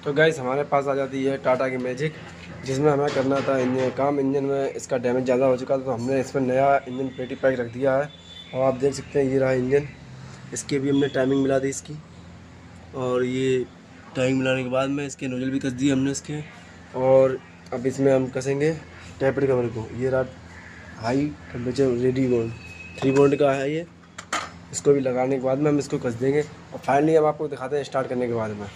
तो गाइस हमारे पास आ जाती है टाटा की मैजिक, जिसमें हमें करना था इंजन काम। इंजन में इसका डैमेज ज़्यादा हो चुका था, तो हमने इसमें नया इंजन पेटी पैक रख दिया है। और आप देख सकते हैं ये रहा इंजन। इसकी भी हमने टाइमिंग मिला दी इसकी, और ये टाइमिंग मिलाने के बाद में इसके नोजल भी कस दिए हमने इसके। और अब इसमें हम कसेंगे टैपेड कवर को। ये रहा high temperature ready bond 3 bond का है ये। इसको भी लगाने के बाद में हम इसको कस देंगे, और फाइनली हम आपको दिखाते हैं स्टार्ट करने के बाद में।